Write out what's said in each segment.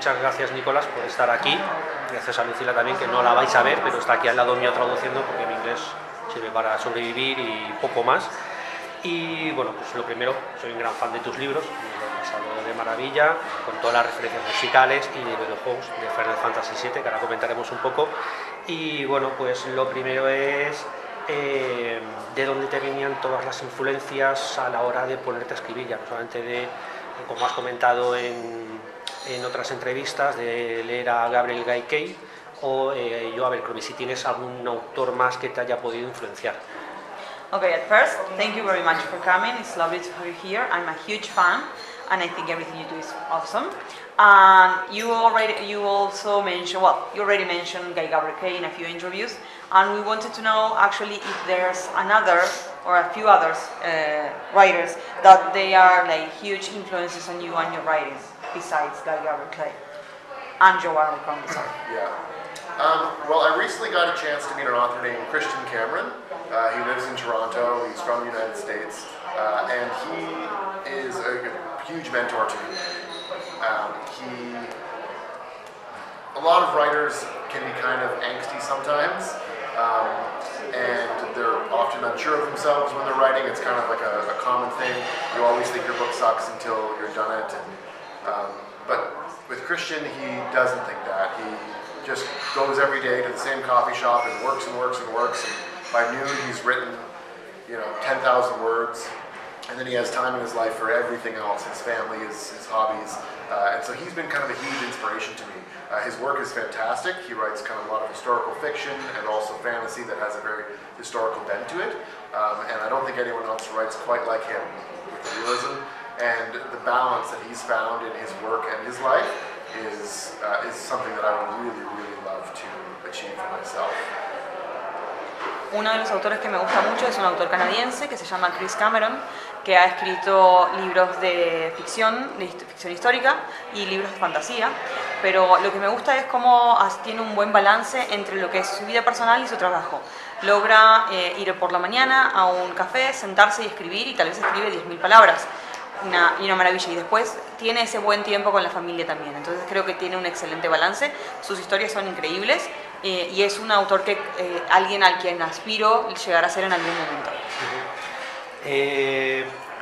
muchas gracias, Nicolás, por estar aquí. Gracias a Lucila también, que no la vais a ver, pero está aquí al lado mío traduciendo, porque mi inglés sirve para sobrevivir y poco más. Y bueno, pues lo primero, soy un gran fan de tus libros, me lo he pasado de maravilla, con todas las referencias musicales y de videojuegos de Final Fantasy VII, que ahora comentaremos un poco. Y bueno, pues lo primero es de dónde te venían todas las influencias a la hora de ponerte a escribir, ya no solamente de, como has comentado en otras entrevistas, de leer a Gabriel Guy Kay o yo Abercrombie, si tienes algún autor más que te haya podido influenciar. Okay, at first, thank you very much for coming. It's lovely to have you here. I'm a huge fan, and I think everything you do is awesome. You also mentioned, well, you already mentioned Guy Gabriel Kay in a few interviews, and we wanted to know actually if there's another or a few others writers that they are like huge influences on you and your writings besides Guy Gabriel Kay and Joe Abercrombie. Sorry. Yeah. Well, I recently got a chance to meet an author named Christian Cameron. He lives in Toronto, he's from the United States, and he is a huge mentor to me. A lot of writers can be kind of angsty sometimes, and they're often unsure of themselves when they're writing. It's kind of like a common thing. You always think your book sucks until you're done it. But with Christian, he doesn't think that. He just goes every day to the same coffee shop and works and works and works. And by noon, he's written, 10,000 words. And then he has time in his life for everything else, his family, his hobbies. And so he's been kind of a huge inspiration to me. His work is fantastic. He writes kind of a lot of historical fiction and also fantasy that has a very historical bent to it. And I don't think anyone else writes quite like him with the realism. And the balance that he's found in his work and his life is something that I would really, really love to achieve for myself. Uno de los autores que me gusta mucho es un autor canadiense que se llama Chris Cameron, que ha escrito libros de ficción histórica y libros de fantasía, pero lo que me gusta es cómo tiene un buen balance entre lo que es su vida personal y su trabajo. Logra ir por la mañana a un café, sentarse y escribir, y tal vez escribe 10.000 palabras. Una maravilla, y después tiene ese buen tiempo con la familia también, entonces creo que tiene un excelente balance. Sus historias son increíbles y es un autor que alguien al quien aspiro llegar a ser en algún momento.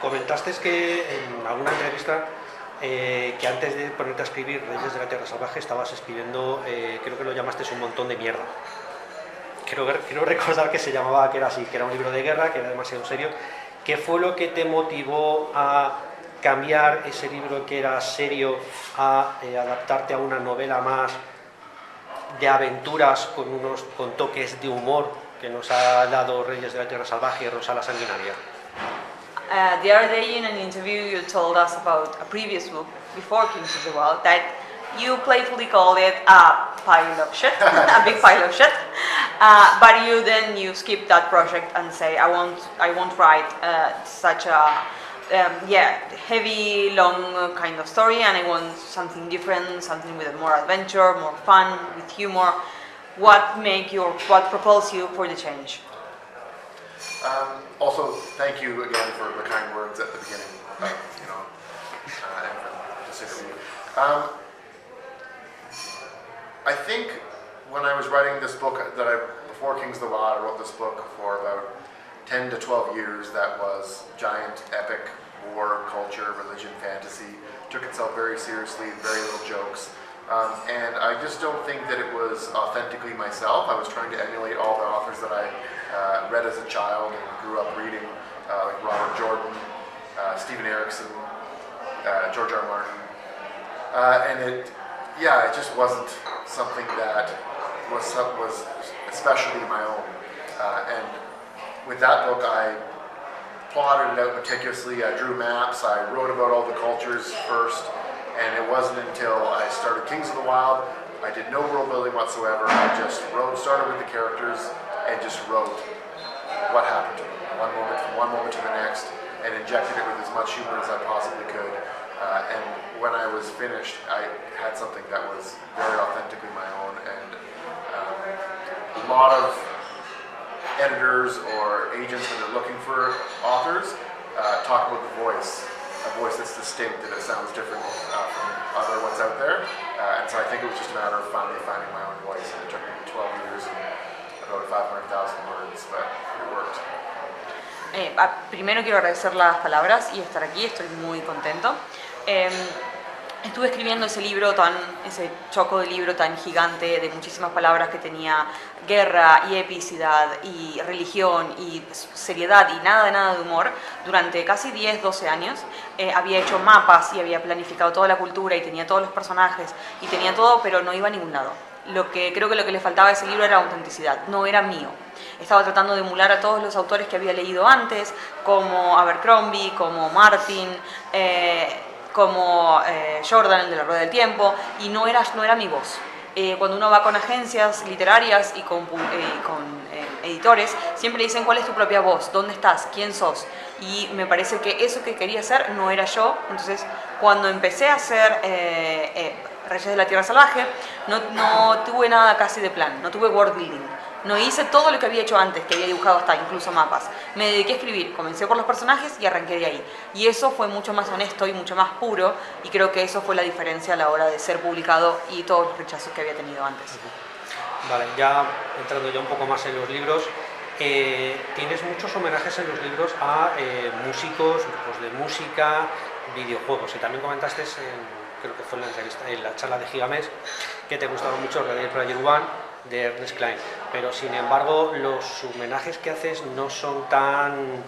Comentaste que en alguna entrevista que antes de ponerte a escribir Reyes de la Tierra Salvaje estabas escribiendo, creo que lo llamaste un montón de mierda. Quiero recordar que se llamaba, que era así, que era un libro de guerra, que era demasiado serio. ¿Qué fue lo que te motivó a cambiar ese libro que era serio a adaptarte a una novela más de aventuras con toques de humor que nos ha dado Reyes de la Tierra Salvaje y Rosa la Sanguinaria? The other day in an interview you told us about a previous book, Before Kings of the World, that you playfully called it a pile of shit, a big pile of shit, but you skip that project and say, I won't write such a heavy, long kind of story, and I want something different, something with more adventure, more fun, with humor. What propels you for the change? Also, thank you again for the kind words at the beginning, and for this interview. I think when I was writing this book, Before Kings of the Wild, I wrote this book for about 10 to 12 years. That was giant, epic, war, culture, religion, fantasy. Took itself very seriously, very little jokes. And I just don't think that it was authentically myself. I was trying to emulate all the authors that I read as a child and grew up reading, like Robert Jordan, Stephen Erickson, George R. Martin. And it just wasn't something that was especially my own. And with that book, I plotted it out meticulously. I drew maps. I wrote about all the cultures first. And it wasn't until I started Kings of the Wild, I did no world building whatsoever. I just started with the characters and just wrote what happened to them, from one moment to the next, and injected it with as much humor as I possibly could. And when I was finished, I had something that was very authentically my own. And a lot of editors or agents, when they're looking for authors, talk about the voice, a voice that's distinct and it sounds different from other what's out there. And so I think it was just a matter of finally finding my own voice. And it took me 12 years and about 500,000 words, but it worked. Primero quiero agradecer las palabras y estar aquí, estoy muy contento. Estuve escribiendo ese choco de libro tan gigante de muchísimas palabras que tenía guerra y epicidad y religión y seriedad y nada de humor durante casi 10, 12 años. Había hecho mapas y había planificado toda la cultura y tenía todos los personajes y tenía todo, pero no iba a ningún lado. Creo que lo que le faltaba a ese libro era autenticidad, no era mío. Estaba tratando de emular a todos los autores que había leído antes, como Abercrombie, como Martin, como Jordan, el de la Rueda del Tiempo, y no era mi voz. Cuando uno va con agencias literarias y con editores, siempre le dicen cuál es tu propia voz, dónde estás, quién sos. Y me parece que eso que quería hacer no era yo. Entonces, cuando empecé a hacer Reyes de la Tierra Salvaje, no tuve nada casi de plan, no tuve world building. No hice todo lo que había hecho antes, que había dibujado hasta incluso mapas. Me dediqué a escribir, comencé por los personajes y arranqué de ahí. Y eso fue mucho más honesto y mucho más puro, y creo que eso fue la diferencia a la hora de ser publicado y todos los rechazos que había tenido antes. Vale, ya entrando ya un poco más en los libros, tienes muchos homenajes en los libros a músicos, grupos de música, videojuegos, y también comentaste creo que fue en la charla de Gigamesh, que te gustaron mucho Ready Player One de Ernest Cline, pero sin embargo los homenajes que haces no son tan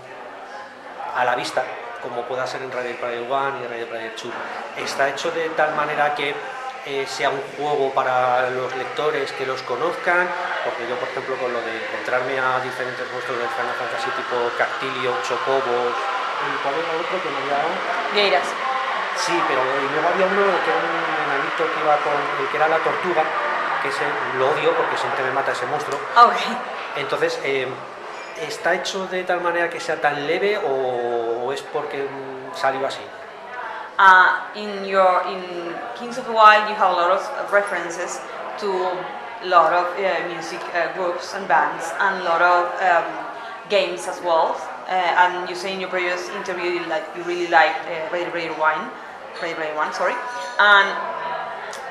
a la vista como pueda ser en Ready Player One y Ready Player 2. Está hecho de tal manera que sea un juego para los lectores que los conozcan, porque yo por ejemplo con lo de encontrarme a diferentes monstruos de Final Fantasy tipo Cactilio, Chocobos, ¿cuál era el otro que me había dado? Vieiras. Sí, pero luego había uno que era un enanito que iba con el que era la tortuga, que ese lo odio porque siempre me mata ese monstruo. Okay. Entonces, ¿está hecho de tal manera que sea tan leve o es porque salió así? In Kings of the Wild, you have a lot of references to a lot of music groups and bands and a lot of games as well. And you say in your previous interview you really liked Ready Player One, sorry.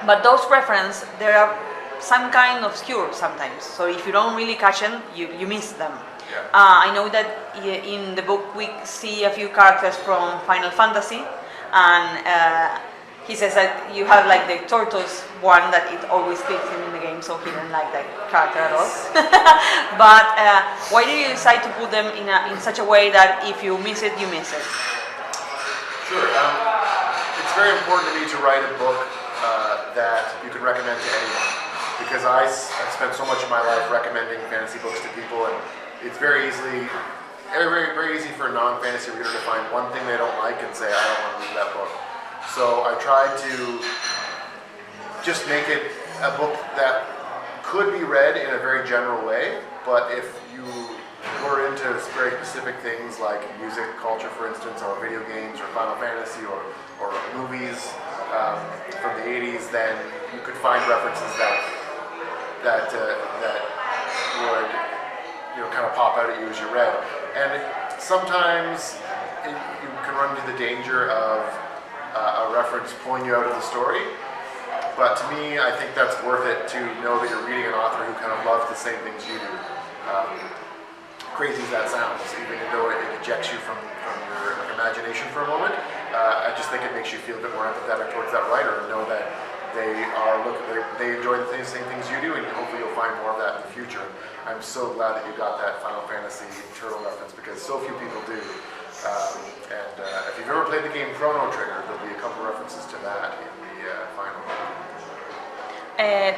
But those references, they are some kind of obscure sometimes. So if you don't really catch them, you miss them. Yeah. I know that in the book we see a few characters from Final Fantasy, and he says that you have like the tortoise one that it always fits him in the game, so he didn't like that character at all. But why did you decide to put them in such a way that if you miss it, you miss it? Sure. It's very important to me to write a book that you can recommend to anyone, because I've spent so much of my life recommending fantasy books to people, and it's very easy for a non-fantasy reader to find one thing they don't like and say, I don't want to read that book. So I tried to just make it a book that could be read in a very general way, but if you were into very specific things like music, culture, for instance, or video games, or Final Fantasy, or movies from the 80s, then you could find references that would kind of pop out at you as you read. And sometimes you can run into the danger of a reference pulling you out of the story, but to me, I think that's worth it to know that you're reading an author who kind of loves the same things you do. Crazy as that sounds, even though it ejects you from your imagination for a moment, I just think it makes you feel a bit more empathetic towards that writer and know that they enjoy the same things you do, and hopefully you'll find more of that in the future. I'm so glad that you got that Final Fantasy turtle reference, because so few people do. If you've ever played the game Chrono Trigger, there'll be a couple references to that in the final.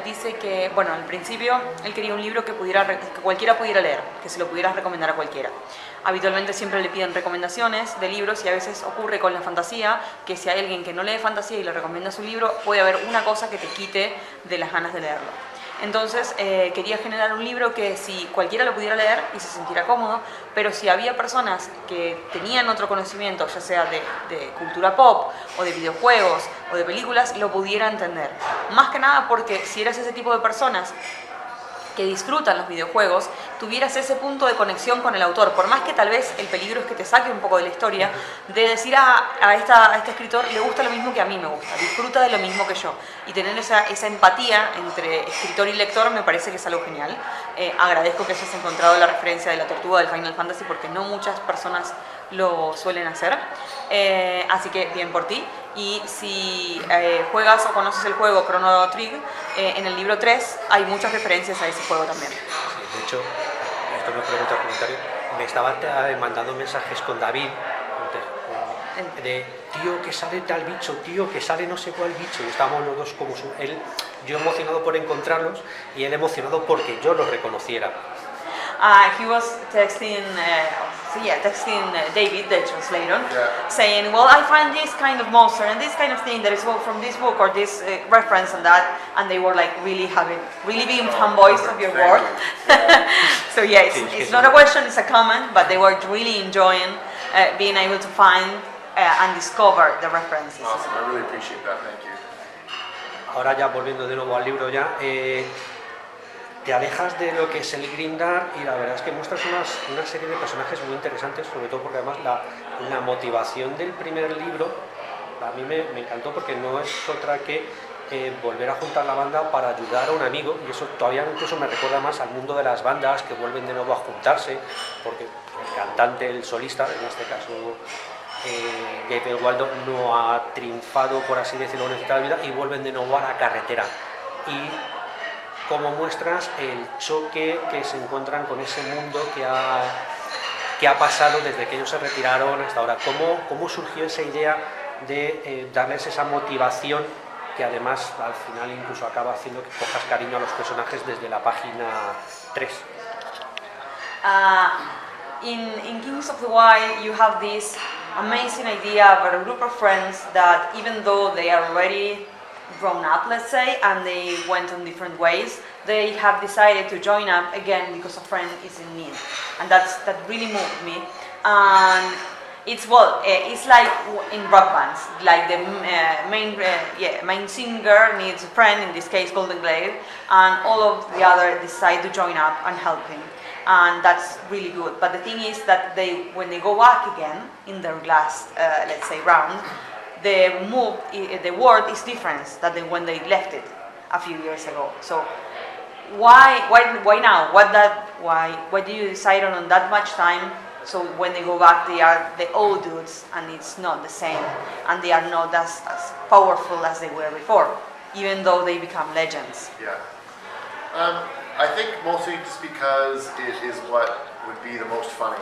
Dice que, bueno, al principio él quería un libro que cualquiera pudiera leer, que se lo pudieras recomendar a cualquiera. Habitualmente siempre le piden recomendaciones de libros, y a veces ocurre con la fantasía que si hay alguien que no lee fantasía y le recomienda su libro, puede haber una cosa que te quite de las ganas de leerlo. Entonces quería generar un libro que si cualquiera lo pudiera leer y se sintiera cómodo, pero si había personas que tenían otro conocimiento, ya sea de cultura pop o de videojuegos o de películas, lo pudiera entender. Más que nada porque si eras ese tipo de personas que disfrutan los videojuegos, tuvieras ese punto de conexión con el autor, por más que tal vez el peligro es que te saque un poco de la historia, de decir a este escritor le gusta lo mismo que a mí me gusta, disfruta de lo mismo que yo, y tener esa empatía entre escritor y lector me parece que es algo genial. Agradezco que hayas encontrado la referencia de la tortuga del Final Fantasy porque no muchas personas lo suelen hacer, así que bien por ti. Y si juegas o conoces el juego Chrono Trigger, en el libro 3 hay muchas referencias a ese juego también. Sí, de hecho, esto me pregunta el comentario, me estaba mandando mensajes con David de tío que sale tal bicho, tío que sale no sé cuál bicho, y estábamos los dos como él, yo emocionado por encontrarlos y él emocionado porque yo los reconociera. He was texting, David, the translator, saying, well, I find this kind of monster and this kind of thing that is from this book or this reference and that, and they were like really being fanboys of your work. So yeah, it's not a question, it's a comment, but they were really enjoying being able to find and discover the references. Awesome, I really appreciate that, thank you. Ahora ya volviendo de nuevo al libro ya, te alejas de lo que es el Grimdark y la verdad es que muestras una serie de personajes muy interesantes, sobre todo porque además la motivación del primer libro a mí me encantó porque no es otra que volver a juntar la banda para ayudar a un amigo, y eso todavía incluso me recuerda más al mundo de las bandas que vuelven de nuevo a juntarse, porque el cantante, el solista, en este caso Gabriel Waldo, no ha triunfado, por así decirlo, en esta vida y vuelven de nuevo a la carretera. Y cómo muestras el choque que se encuentran con ese mundo que ha pasado desde que ellos se retiraron hasta ahora. ¿Cómo surgió esa idea de darles esa motivación que además al final incluso acaba haciendo que cojas cariño a los personajes desde la página 3? In Kings of the Wild you have this amazing idea of a group of friends that even though they are already grown up, let's say, and they went on different ways, they have decided to join up again because a friend is in need, and that really moved me. And it's like in rock bands, like the main singer needs a friend, in this case Golden Glaive, and all of the others decide to join up and help him, and that's really good. But the thing is that when they go back again in their last, let's say, round, the word is different than when they left it a few years ago. So why now? Why do you decide on that much time? So when they go back, they are the old dudes, and it's not the same, and they are not as powerful as they were before, even though they become legends. Yeah. I think mostly just because it is what would be the most funny.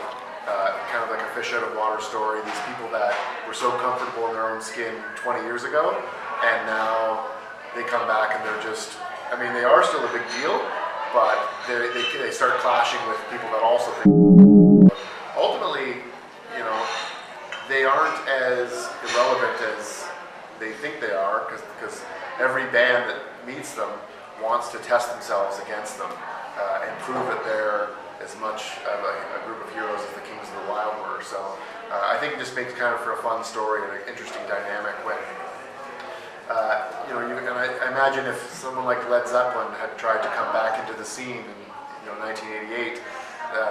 Kind of like a fish out of water story. These people that were so comfortable in their own skin 20 years ago, and now they come back and they're just, I mean, they are still a big deal, but they start clashing with people that also think. Ultimately, you know, they aren't as irrelevant as they think they are, because every band that meets them wants to test themselves against them and prove that they're as much of a group of heroes as the Kings of the Wild were. So I think it just makes kind of for a fun story and an interesting dynamic when, and I imagine if someone like Led Zeppelin had tried to come back into the scene in 1988,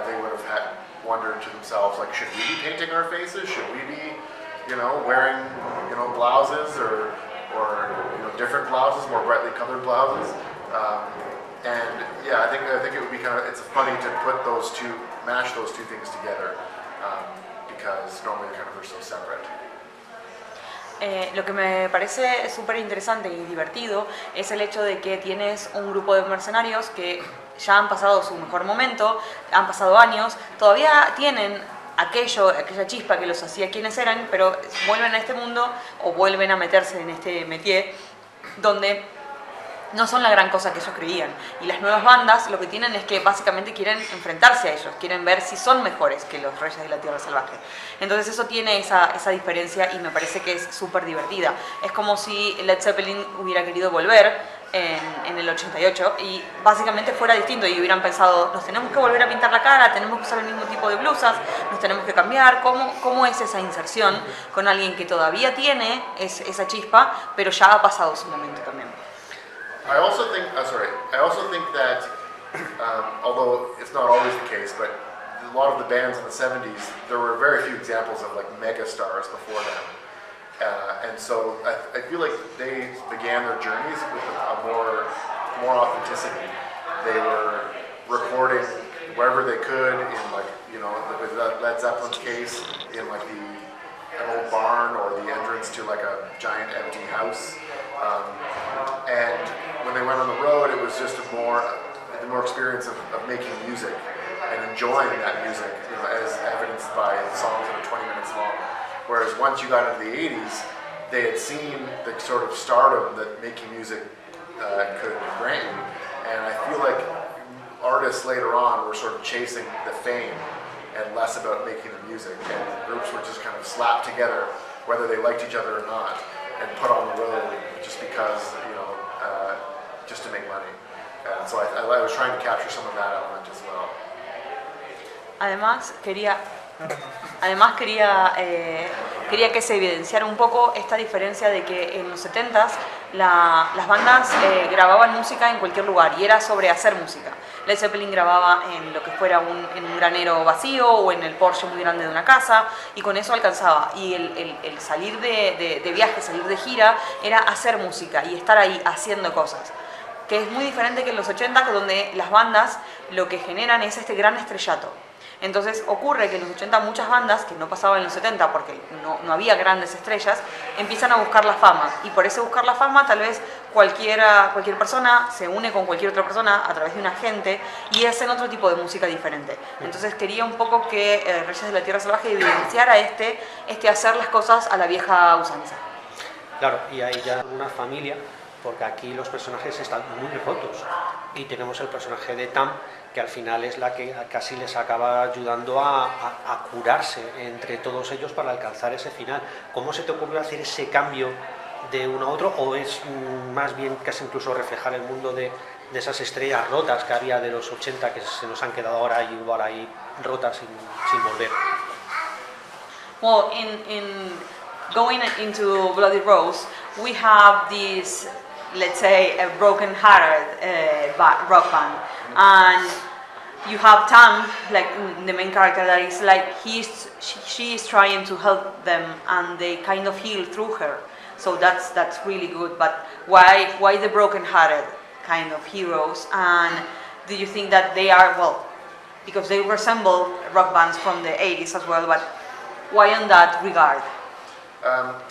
they would have wondered to themselves, like, should we be painting our faces? Should we be, wearing, blouses or different blouses, more brightly colored blouses? And yeah, I think it would be it's funny to mash those two things together, because normally they're so separate. Lo que me parece súper interesante y divertido es el hecho de que tienes un grupo de mercenarios que ya han pasado su mejor momento, han pasado años, todavía tienen aquella chispa que los hacía quienes eran, pero vuelven a este mundo o vuelven a meterse en este métier donde no son la gran cosa que ellos creían. Y las nuevas bandas lo que tienen es que básicamente quieren enfrentarse a ellos, quieren ver si son mejores que los Reyes de la Tierra Salvaje. Entonces eso tiene esa diferencia y me parece que es súper divertida. Es como si Led Zeppelin hubiera querido volver en el 88 y básicamente fuera distinto y hubieran pensado, nos tenemos que volver a pintar la cara, tenemos que usar el mismo tipo de blusas, nos tenemos que cambiar. ¿Cómo es esa inserción con alguien que todavía tiene esa chispa, pero ya ha pasado su momento también? I also think that although it's not always the case, but a lot of the bands in the 70s, there were very few examples of like mega stars before them. And so I feel like they began their journeys with a more authenticity. They were recording wherever they could in like, you know, with Led Zeppelin's case, in like an old barn or the entrance to like a giant empty house. And when they went on the road, it was just the more experience of making music and enjoying that music, you know, as evidenced by songs that are 20 minutes long. Whereas once you got into the 80s, they had seen the sort of stardom that making music could grant you. And I feel like artists later on were sort of chasing the fame and less about making the music. And groups were just kind of slapped together, whether they liked each other or not, and put on the road just because, you know, just to make money. And so I was trying to capture some of that element as well. Además, quería que se evidenciara un poco esta diferencia de que en los 70s las bandas grababan música en cualquier lugar y era sobre hacer música. Led Zeppelin grababa en lo que fuera en un granero vacío o en el porche muy grande de una casa y con eso alcanzaba. Y el salir de viaje, salir de gira, era hacer música y estar ahí haciendo cosas. Que es muy diferente que en los 80, donde las bandas lo que generan es este gran estrellato. Entonces ocurre que en los 80 muchas bandas, que no pasaban en los 70 porque no había grandes estrellas, empiezan a buscar la fama. Y por ese buscar la fama tal vez cualquier persona se une con cualquier otra persona a través de un agente y hacen otro tipo de música diferente. Entonces quería un poco que Reyes de la Tierra Salvaje evidenciara este hacer las cosas a la vieja usanza. Claro, y hay ya una familia, porque aquí los personajes están muy rotos y tenemos el personaje de Tam, que al final es la que casi les acaba ayudando a curarse entre todos ellos para alcanzar ese final. ¿Cómo se te ocurrió hacer ese cambio de uno a otro, o es más bien casi incluso reflejar el mundo de esas estrellas rotas que había de los 80 que se nos han quedado ahora ahí rotas sin volver? Well, in going into Bloody Rose, we have this, let's say, a broken-hearted rock band, and you have Tam, like the main character, that is like she is trying to help them, and they kind of heal through her. So that's really good. But why the broken-hearted kind of heroes? And do you think that they are, well, because they resemble rock bands from the 80s as well, but why on that regard?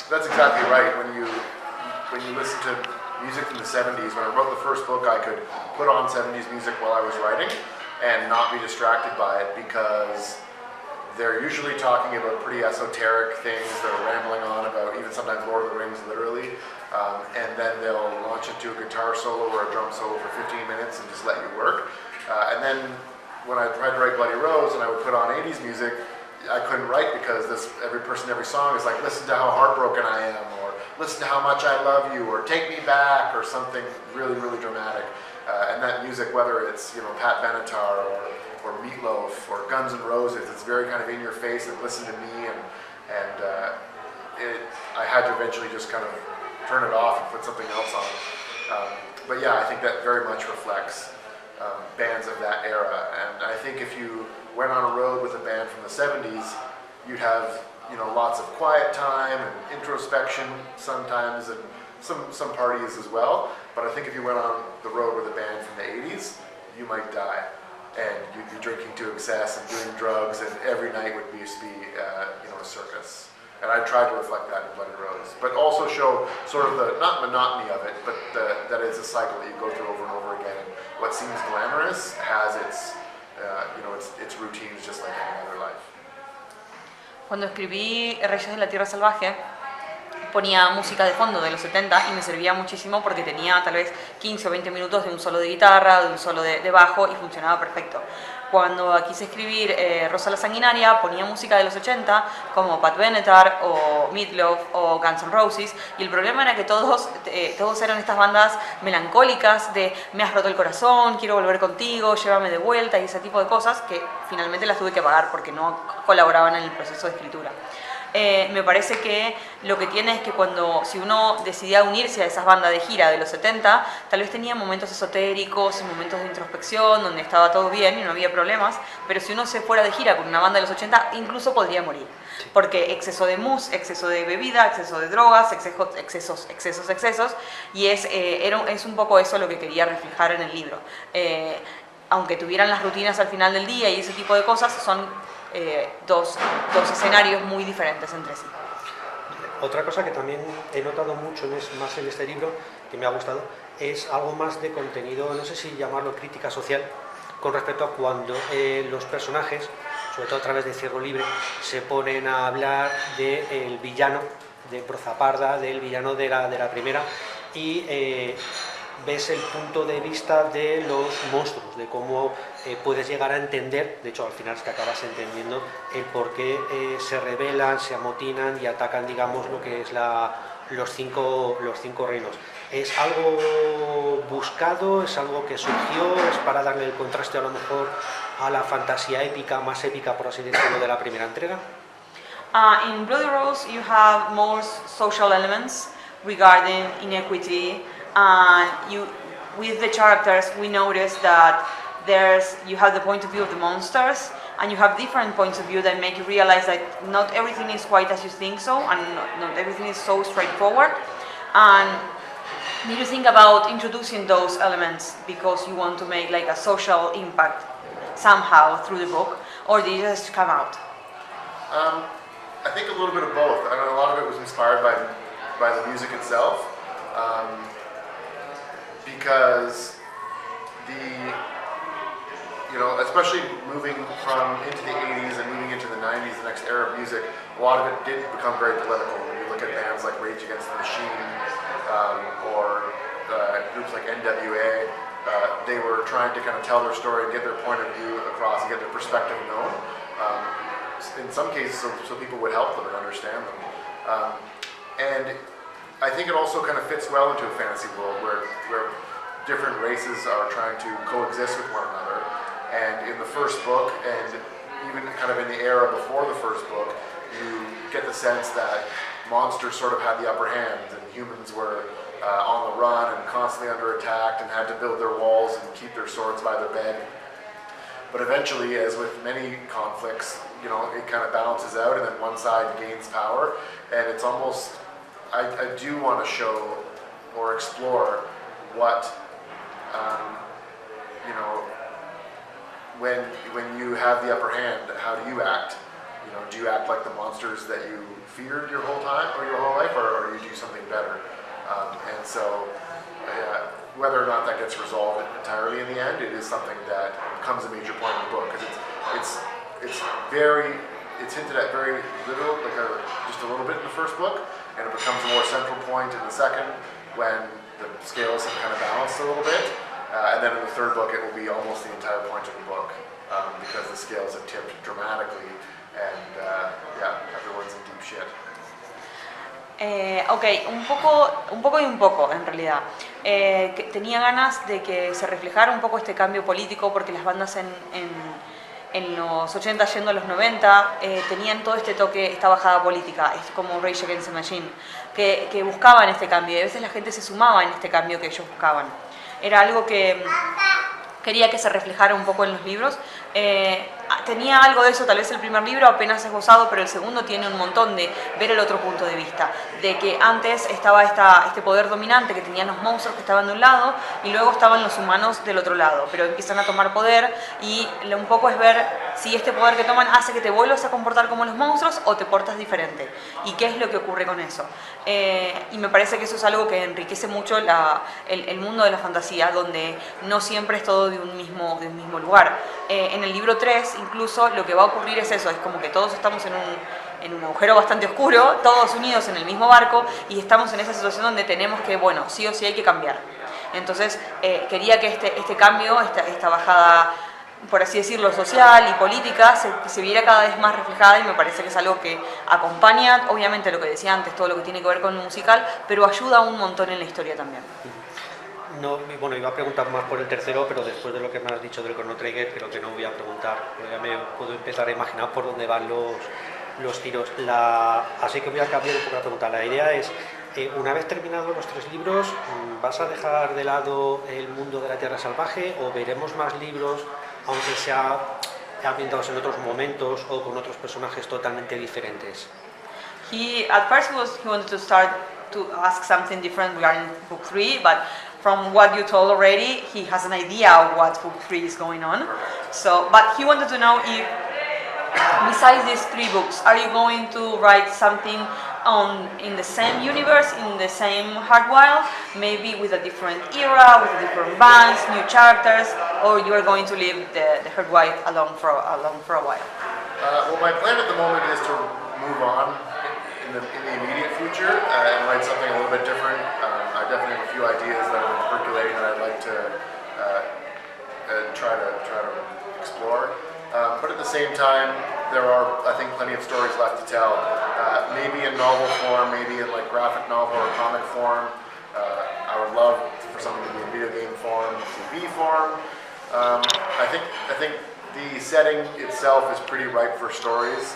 That's exactly right. When you listen to music from the 70s, when I wrote the first book, I could put on 70s music while I was writing and not be distracted by it, because they're usually talking about pretty esoteric things. They're rambling on about even sometimes Lord of the Rings literally, and then they'll launch into a guitar solo or a drum solo for 15 minutes and just let you work. And then when I tried to write Bloody Rose and I would put on 80s music, I couldn't write because every person, every song is like, listen to how heartbroken I am, or listen to how much I love you, or take me back, or something really, really dramatic. And that music, whether it's, you know, Pat Benatar or Meatloaf or Guns N' Roses, it's very kind of in your face and listen to me, and I had to eventually just kind of turn it off and put something else on. But yeah, I think that very much reflects bands of that era. And I think if you went on a road with a band from the 70s, you'd have, you know, lots of quiet time and introspection sometimes, and some parties as well. But I think if you went on the road with a band from the 80s, you might die, and you'd be drinking to excess and doing drugs, and every night would be you know, a circus. And I tried to reflect that in Bloody Rose, but also show sort of the, not monotony of it, but that it's a cycle that you go through over and over again. And what seems glamorous has its you know, its routines just like any other life. Cuando escribí Reyes de la Tierra Salvaje, ponía música de fondo de los 70 y me servía muchísimo porque tenía tal vez 15 o 20 minutos de un solo de guitarra, de un solo de bajo, y funcionaba perfecto. Cuando quise escribir Rosa la Sanguinaria, ponía música de los 80 como Pat Benatar o Meatloaf o Guns N' Roses, y el problema era que todos eran estas bandas melancólicas de me has roto el corazón, quiero volver contigo, llévame de vuelta, y ese tipo de cosas que finalmente las tuve que apagar porque no colaboraban en el proceso de escritura. Me parece que lo que tiene es que si uno decidía unirse a esas bandas de gira de los 70, tal vez tenía momentos esotéricos y momentos de introspección donde estaba todo bien y no había problemas, pero si uno se fuera de gira con una banda de los 80, incluso podría morir. Porque exceso de exceso de bebida, exceso de drogas, excesos, y es un poco eso lo que quería reflejar en el libro. Aunque tuvieran las rutinas al final del día y ese tipo de cosas, son dos escenarios muy diferentes entre sí. Otra cosa que también he notado mucho más en este libro, que me ha gustado, es algo más de contenido, no sé si llamarlo crítica social, con respecto a cuando los personajes, sobre todo a través de Ciervo Libre, se ponen a hablar del villano, de Prozaparda, del villano de la primera, y ves el punto de vista de los monstruos, de cómo puedes llegar a entender, de hecho al final es que acabas entendiendo el por qué se rebelan, se amotinan y atacan, digamos, lo que es los cinco reinos. ¿Es algo buscado? ¿Es algo que surgió? ¿Es para darle el contraste a lo mejor a la fantasía épica, más épica por así decirlo, de la primera entrega? In Bloody Rose you have more social elements regarding inequity, and with the characters we notice that you have the point of view of the monsters, and you have different points of view that make you realize that not everything is quite as you think so, and not everything is so straightforward. And did you think about introducing those elements because you want to make like a social impact somehow through the book, or did it just come out? I think a little bit of both. I know a lot of it was inspired by the music itself, because especially moving into the 80s and moving into the 90s, the next era of music, a lot of it did become very political. When you look at bands like Rage Against the Machine, or groups like NWA, they were trying to kind of tell their story and get their point of view across and get their perspective known. In some cases, so people would help them and understand them. And I think it also kind of fits well into a fantasy world where different races are trying to coexist with one another. And in the first book, and even kind of in the era before the first book, you get the sense that monsters sort of had the upper hand and humans were on the run and constantly under attack and had to build their walls and keep their swords by their bed. But eventually, as with many conflicts, it kind of balances out and then one side gains power. And it's almost, I do want to show or explore what, when you have the upper hand, how do you act? Do you act like the monsters that you feared your whole time or your whole life, or you do something better? And so, whether or not that gets resolved entirely in the end, it is something that becomes a major point of the book, because it's hinted at very little, just a little bit in the first book, and it becomes a more central point in the second when the scales have kind of balanced a little bit, and then in the third book it will be almost the entire point of the book, because the scales have tipped dramatically, and everyone's in deep shit. Un poco y un poco en realidad. Tenía ganas de que se reflejara un poco este cambio político, porque las bandas en los 80 yendo a los 90 tenían todo este toque, esta bajada política, es como Rage Against the Machine, que buscaban este cambio, y a veces la gente se sumaba en este cambio que ellos buscaban. Era algo que quería que se reflejara un poco en los libros. Tenía algo de eso, tal vez el primer libro apenas esbozado, pero el segundo tiene un montón de ver el otro punto de vista, de que antes estaba este poder dominante que tenían los monstruos que estaban de un lado y luego estaban los humanos del otro lado, pero empiezan a tomar poder y un poco es ver si este poder que toman hace que te vuelvas a comportar como los monstruos o te portas diferente y qué es lo que ocurre con eso. Y me parece que eso es algo que enriquece mucho el mundo de la fantasía, donde no siempre es todo de un mismo lugar. En el libro 3 incluso lo que va a ocurrir es eso, es como que todos estamos en un agujero bastante oscuro, todos unidos en el mismo barco, y estamos en esa situación donde tenemos que, sí o sí hay que cambiar. Entonces quería que este cambio, esta bajada, por así decirlo, social y política, se viera cada vez más reflejada, y me parece que es algo que acompaña, obviamente, lo que decía antes, todo lo que tiene que ver con el musical, pero ayuda un montón en la historia también. No, iba a preguntar más por el tercero, pero después de lo que me has dicho del Chrono Trigger, creo que no voy a preguntar, porque ya me puedo empezar a imaginar por dónde van los tiros. Así que voy a cambiar un poco la pregunta. La idea es, una vez terminados los 3 libros, ¿vas a dejar de lado el mundo de la Tierra Salvaje o veremos más libros, aunque sea ambientados en otros momentos o con otros personajes totalmente diferentes? At first he wanted to start to ask something different regarding book 3, but from what you told already, he has an idea of what book 3 is going on. So, but he wanted to know if, besides these 3 books, are you going to write something in the same universe, in the same Heartwild, maybe with a different era, with different bands, new characters, or you are going to leave the Heartwild alone for a while? Well, my plan at the moment is to move on in the immediate future and write something a little bit different. I definitely have a few ideas that are percolating that I'd like to try to explore. But at the same time, there are, I think, plenty of stories left to tell. Maybe in novel form, maybe in like graphic novel or comic form. I would love for something to be in video game form, TV form. I think the setting itself is pretty ripe for stories.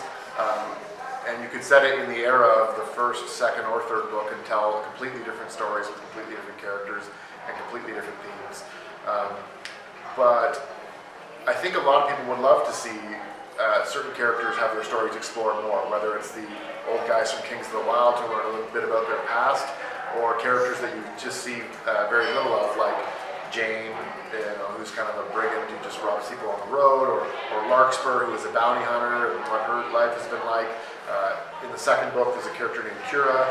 And you could set it in the era of the first, second, or third book and tell completely different stories with completely different characters and completely different themes. But I think a lot of people would love to see certain characters have their stories explored more, whether it's the old guys from Kings of the Wild to learn a little bit about their past, or characters that you just see very little of, like Jane, who's kind of a brigand who just robs people on the road, or Larkspur, who is a bounty hunter and what her life has been like. In the second book, there's a character named Kira,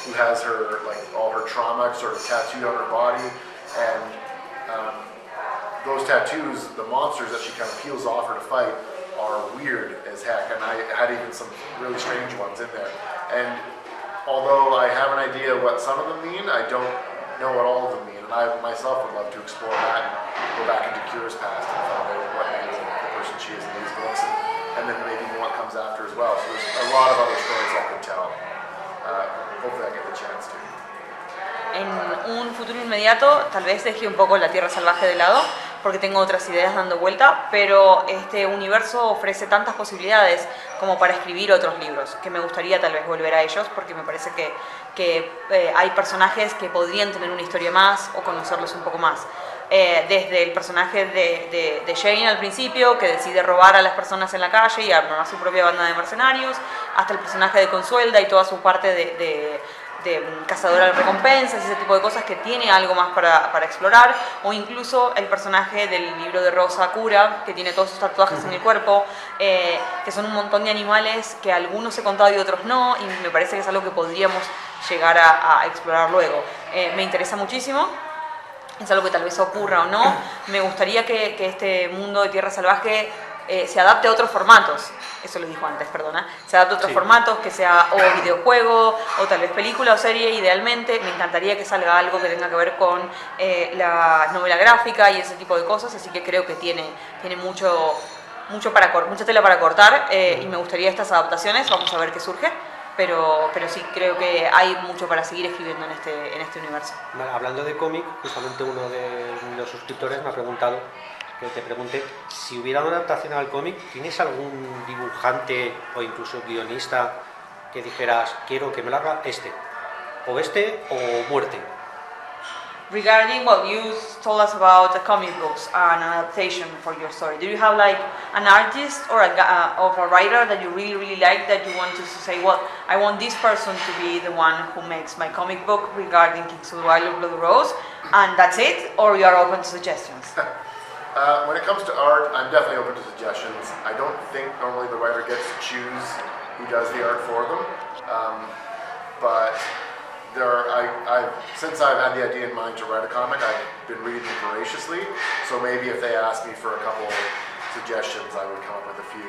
who has her all her trauma sort of tattooed on her body, and those tattoos, the monsters that she kind of peels off her to fight, are weird as heck, and I had even some really strange ones in there. And although I have an idea what some of them mean, I don't know what all of them mean, and I myself would love to explore that and go back into Kira's past and find out what made her the person she is in these books, and then maybe what comes after as well. So there's a lot of other stories I could tell. Hopefully I get the chance to. En un futuro inmediato, tal vez deje un poco la Tierra Salvaje de lado, porque tengo otras ideas dando vuelta, pero este universo ofrece tantas posibilidades como para escribir otros libros, que me gustaría tal vez volver a ellos, porque me parece que hay personajes que podrían tener una historia más o conocerlos un poco más. Desde el personaje de Jane al principio, que decide robar a las personas en la calle y armar su propia banda de mercenarios, hasta el personaje de Consuelda y toda su parte de cazadora de recompensas, ese tipo de cosas que tiene algo más para explorar, o incluso el personaje del libro de Rosa, Cura, que tiene todos sus tatuajes en el cuerpo, que son un montón de animales que algunos he contado y otros no, y me parece que es algo que podríamos llegar a explorar luego. Me interesa muchísimo. Es algo que tal vez ocurra o no. Me gustaría que este mundo de Tierra Salvaje se adapte a otros formatos. Eso lo dijo antes, perdona. Se adapte a otros formatos, que sea o videojuego, o tal vez película o serie, idealmente. Me encantaría que salga algo que tenga que ver con la novela gráfica y ese tipo de cosas, así que creo que tiene mucha tela para cortar, y me gustaría estas adaptaciones. Vamos a ver qué surge. Pero sí, creo que hay mucho para seguir escribiendo en este universo. Vale, hablando de cómic, justamente uno de los suscriptores me ha preguntado, que te pregunte, si hubiera una adaptación al cómic, ¿tienes algún dibujante o incluso guionista que dijeras, quiero que me lo haga este o muerte? Regarding what you told us about the comic books, an adaptation for your story, do you have like an artist or a writer that you really like, that you want to say, well, I want this person to be the one who makes my comic book regarding Kings of the Wild or Blood Rose, and that's it, or you are open to suggestions? When it comes to art, I'm definitely open to suggestions. I don't think normally the writer gets to choose who does the art for them, but since I've had the idea in mind to write a comic, I've been reading them voraciously, so maybe if they asked me for a couple suggestions, I would come up with a few.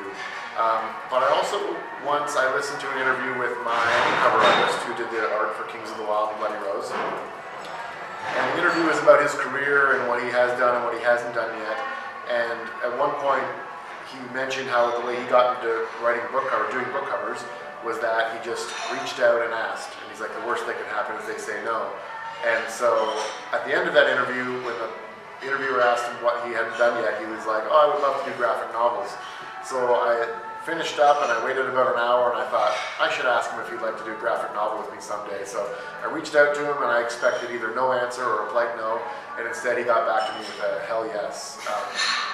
But I also, once I listened to an interview with my cover artist who did the art for Kings of the Wild and Bloody Rose, and the interview was about his career and what he has done and what he hasn't done yet, and at one point he mentioned how the way he got into writing doing book covers was that he just reached out and asked. And he's like, the worst that could happen is they say no. And so at the end of that interview, when the interviewer asked him what he hadn't done yet, he was like, oh, I would love to do graphic novels. So I finished up and I waited about an hour and I thought I should ask him if he'd like to do a graphic novel with me someday. So I reached out to him and I expected either no answer or a polite no, and instead he got back to me with a hell yes.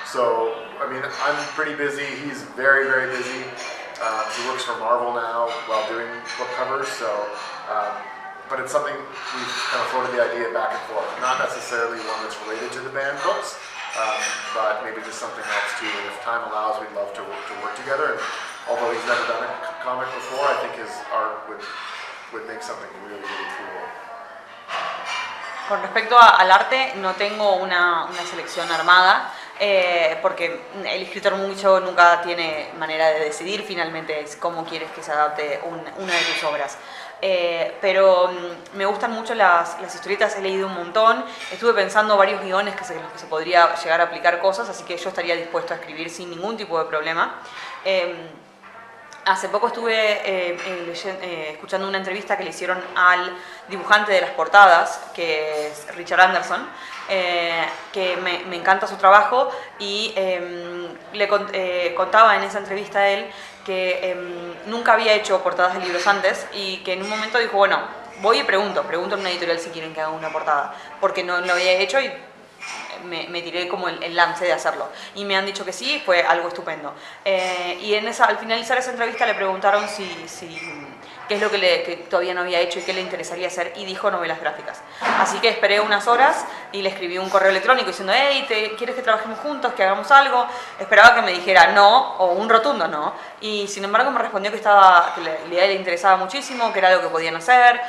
So, I mean, I'm pretty busy. He's very, very busy. He works for Marvel now while doing book covers, so, but it's something we've kind of floated the idea back and forth. Not necessarily one that's related to the banned books, but maybe just something else too. And if time allows, we'd love to work together. And although he's never done a comic before, I think his art would make something really, really cool. Con respecto al arte, no tengo una selección armada, porque el escritor mucho nunca tiene manera de decidir finalmente cómo quieres que se adapte una de tus obras. Pero me gustan mucho las historietas, he leído un montón, estuve pensando varios guiones que se podría llegar a aplicar cosas, así que yo estaría dispuesto a escribir sin ningún tipo de problema. Hace poco estuve escuchando una entrevista que le hicieron al dibujante de las portadas, que es Richard Anderson, que me encanta su trabajo, y le contaba en esa entrevista a él que nunca había hecho portadas de libros antes y que en un momento dijo, bueno, voy y pregunto en una editorial si quieren que haga una portada, porque no lo había hecho y me tiré como el lance de hacerlo. Y me han dicho que sí, fue algo estupendo. Y al finalizar esa entrevista le preguntaron qué es lo que todavía no había hecho y qué le interesaría hacer, y dijo novelas gráficas. Así que esperé unas horas y le escribí un correo electrónico diciendo, hey, ¿quieres que trabajemos juntos, que hagamos algo? Esperaba que me dijera no, o un rotundo no, y sin embargo me respondió que la idea le interesaba muchísimo, que era algo que podían hacer,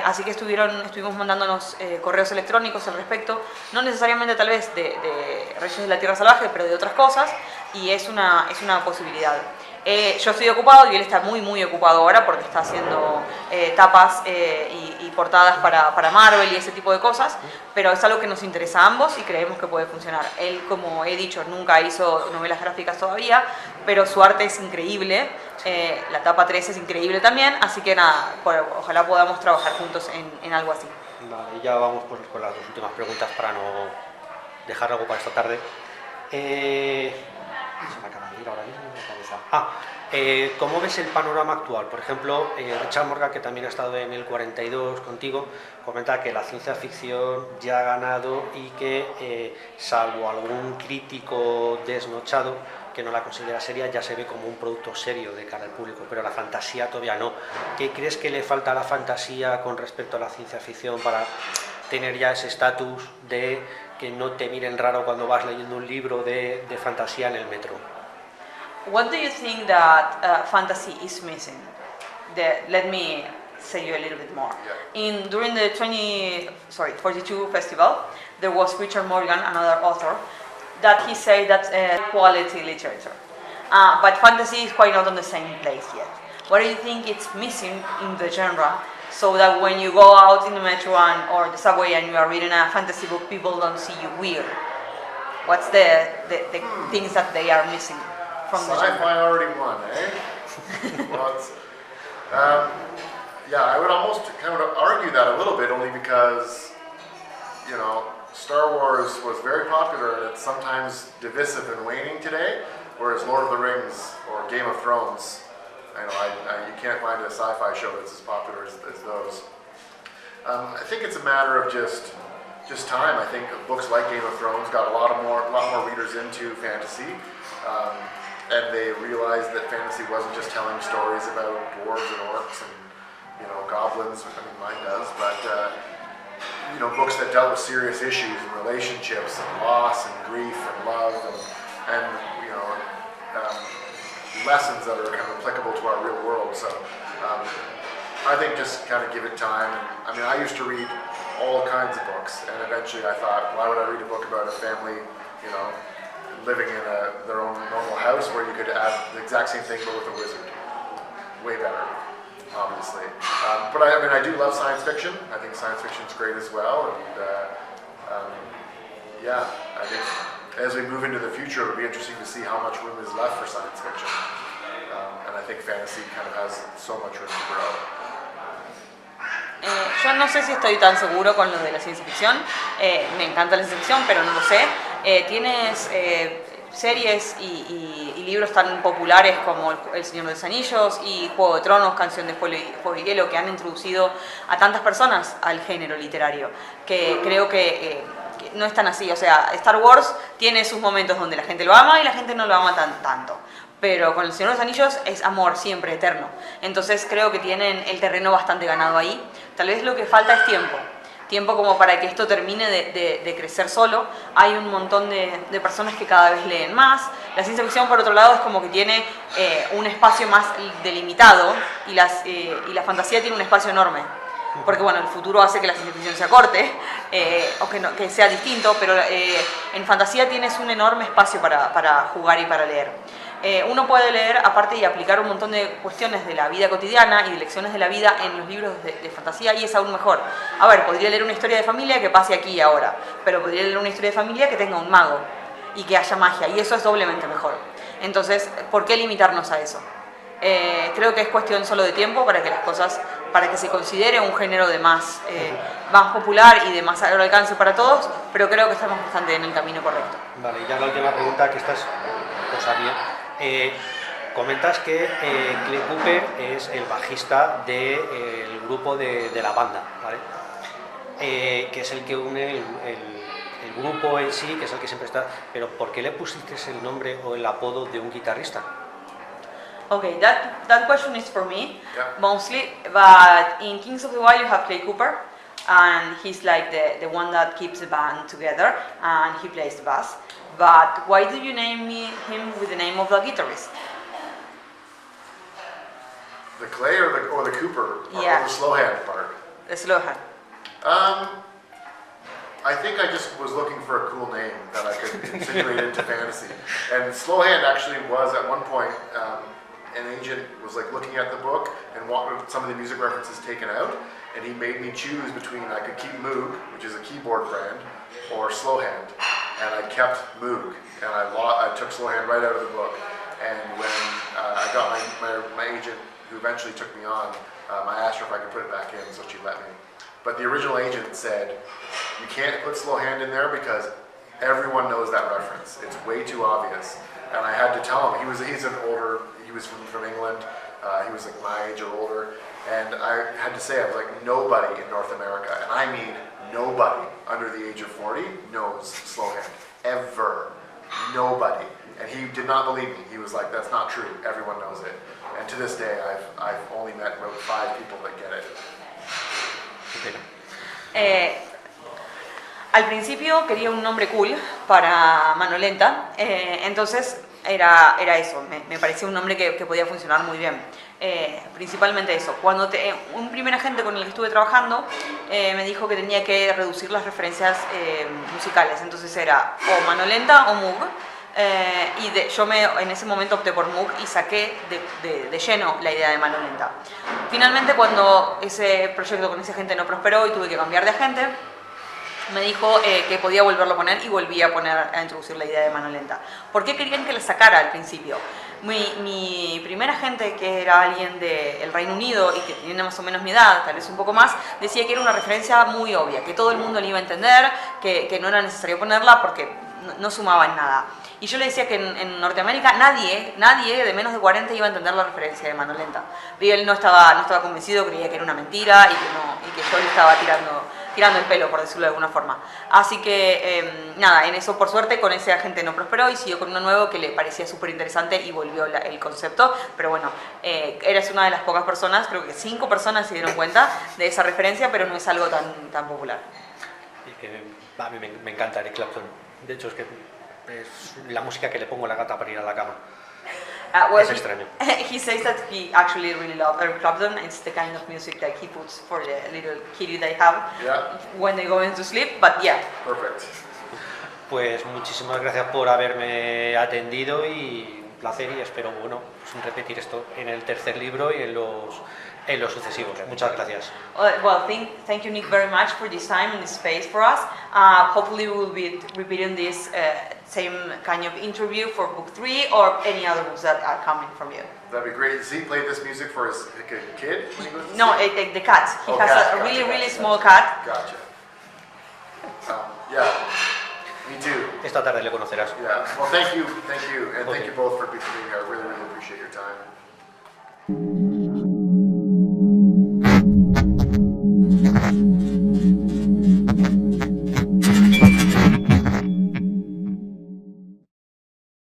así que estuvimos mandándonos correos electrónicos al respecto, no necesariamente tal vez de Reyes de la Tierra Salvaje, pero de otras cosas, y es una posibilidad. Yo estoy ocupado y él está muy, muy ocupado ahora porque está haciendo tapas y portadas para Marvel y ese tipo de cosas, pero es algo que nos interesa a ambos y creemos que puede funcionar. Él, como he dicho, nunca hizo novelas gráficas todavía, pero su arte es increíble, la tapa 3 es increíble también, así que nada, ojalá podamos trabajar juntos en algo así. Vale, y ya vamos con las dos últimas preguntas para no dejar algo para esta tarde. Se me acaba de ir ahora mismo la cabeza. ¿Cómo ves el panorama actual? Por ejemplo, Richard Morgan, que también ha estado en el 42 contigo, comenta que la ciencia ficción ya ha ganado y que, salvo algún crítico desnochado que no la considera seria, ya se ve como un producto serio de cara al público, pero la fantasía todavía no. ¿Qué crees que le falta a la fantasía con respecto a la ciencia ficción para tener ya ese estatus de que no te miren raro cuando vas leyendo un libro de fantasía en el metro? What do you think that fantasy is missing? Let me say you a little bit more. Yeah. During the 42 festival, there was Richard Morgan, another author, that he said that quality literature. But fantasy is quite not on the same place yet. What do you think it's missing in the genre, so that when you go out in the metro or the subway and you are reading a fantasy book, people don't see you weird? What's the things that they are missing from the genre? Sci-fi already won, eh? Well, yeah, I would almost kind of argue that a little bit, only because, you know, Star Wars was very popular and it's sometimes divisive and waning today, whereas Lord of the Rings or Game of Thrones, you can't find a sci-fi show that's as popular as those. I think it's a matter of just time. I think books like Game of Thrones got a lot more readers into fantasy, and they realized that fantasy wasn't just telling stories about dwarves and orcs and goblins. I mean, mine does, but books that dealt with serious issues and relationships and loss and grief and love and lessons that are kind of applicable to our real world. So I think just kind of give it time. And, I mean, I used to read all kinds of books, and eventually I thought, why would I read a book about a family, living in their own normal house where you could add the exact same thing but with a wizard? Way better, obviously. But I do love science fiction. I think science fiction is great as well. And yeah, I think as we move into the future, it'll be interesting to see how much room is left for science fiction. And I think fantasy kind of has so much room to grow. Yo no sé si estoy tan seguro con lo de la ciencia ficción. Me encanta la ciencia ficción, pero no lo sé. series y libros tan populares como El Señor de los Anillos y Juego de Tronos, Canción de Fuego y Hielo, que han introducido a tantas personas al género literario, que creo que no es tan así. O sea, Star Wars tiene sus momentos donde la gente lo ama y la gente no lo ama tanto. Pero con El Señor de los Anillos es amor siempre, eterno. Entonces creo que tienen el terreno bastante ganado ahí. Tal vez lo que falta es tiempo. Tiempo como para que esto termine de crecer solo. Hay un montón de personas que cada vez leen más. La ciencia ficción, por otro lado, es como que tiene un espacio más delimitado y la fantasía tiene un espacio enorme. Porque bueno, el futuro hace que la ciencia ficción se acorte, o que sea distinto, pero en fantasía tienes un enorme espacio para jugar y para leer. Uno puede leer, aparte, y aplicar un montón de cuestiones de la vida cotidiana y de lecciones de la vida en los libros de fantasía, y es aún mejor. A ver, podría leer una historia de familia que pase aquí y ahora, pero podría leer una historia de familia que tenga un mago y que haya magia, y eso es doblemente mejor. Entonces, ¿por qué limitarnos a eso? Creo que es cuestión solo de tiempo para que se considere un género de más popular y de más alcance para todos, pero creo que estamos bastante en el camino correcto. Vale, ya la última pregunta, que esta es cosa mía. Comentas que Clint Cooper es el bajista del grupo de la banda, ¿vale? Que es el que une el grupo en sí, que es el que siempre está. Pero ¿por qué le pusiste el nombre o el apodo de un guitarrista? Okay, that question is for me, Yeah. mostly, but in Kings of the Wild you have Clay Cooper, and he's like the one that keeps the band together, and he plays the bass. But why do you name him with the name of the guitarist? The Clay or the Cooper or Yeah. the slow hand part? The slow hand. I think I just was looking for a cool name that I could insinuate into fantasy. And slow hand actually was at one point. An agent was like looking at the book and wanted some of the music references taken out, and he made me choose between I could keep Moog, which is a keyboard brand, or Slowhand, and I kept Moog, and I took Slowhand right out of the book. And when I got my agent, who eventually took me on, I asked her if I could put it back in, so she let me. But the original agent said, you can't put Slowhand in there because everyone knows that reference. It's way too obvious. And I had to tell him, he was from England, he was like my age or older, and I had to say, I was like, nobody in North America, and I mean nobody under the age of 40 knows Slowhand, ever, nobody. And he did not believe me. He was like, that's not true, everyone knows it. And to this day, I've only met about 5 people that get it. Al principio quería un nombre cool para Mano Lenta, entonces era eso, me parecía un nombre que podía funcionar muy bien. Principalmente eso. Cuando un primer agente con el que estuve trabajando me dijo que tenía que reducir las referencias musicales, entonces era o Mano Lenta o Moog. Yo en ese momento opté por Moog y saqué de lleno la idea de Mano Lenta. Finalmente, cuando ese proyecto con ese agente no prosperó y tuve que cambiar de agente, me dijo que podía volverlo a poner y volví a introducir la idea de Mano Lenta. ¿Por qué querían que la sacara al principio? Mi primer agente, que era alguien del Reino Unido y que tenía más o menos mi edad, tal vez un poco más, decía que era una referencia muy obvia, que todo el mundo la iba a entender, que no era necesario ponerla porque no sumaba en nada. Y yo le decía que en Norteamérica nadie de menos de 40 iba a entender la referencia de Mano Lenta. Y él no estaba convencido, creía que era una mentira y que yo le estaba tirando el pelo, por decirlo de alguna forma. Así que, nada, en eso por suerte con ese agente no prosperó y siguió con uno nuevo que le parecía súper interesante y volvió el concepto. Pero bueno, eres una de las pocas personas, creo que 5 personas se dieron cuenta de esa referencia, pero no es algo tan popular. Y que a mí me encanta Eric Clapton. De hecho, es que es la música que le pongo a la gata para ir a la cama. Es extraño. He says that he actually really loves Eric Clapton. It's the kind of music that he puts for the little kitty they have when they go into sleep. But yeah. Perfect. Pues muchísimas gracias por haberme atendido y un placer, y espero repetir esto en el tercer libro y en los sucesivos. Muchas gracias. Well, thank you, Nick, very much for this time and this space for us. Hopefully we will be repeating this same kind of interview for book 3 or any other books that are coming from you. That'd be great. Does he play this music for his kid? No, the cat. He has a really small cat. Gotcha. Yeah. Me too. Esta tarde le conocerás. Yeah. Well, thank you, and Okay. thank you both for being here. I really, really appreciate your time.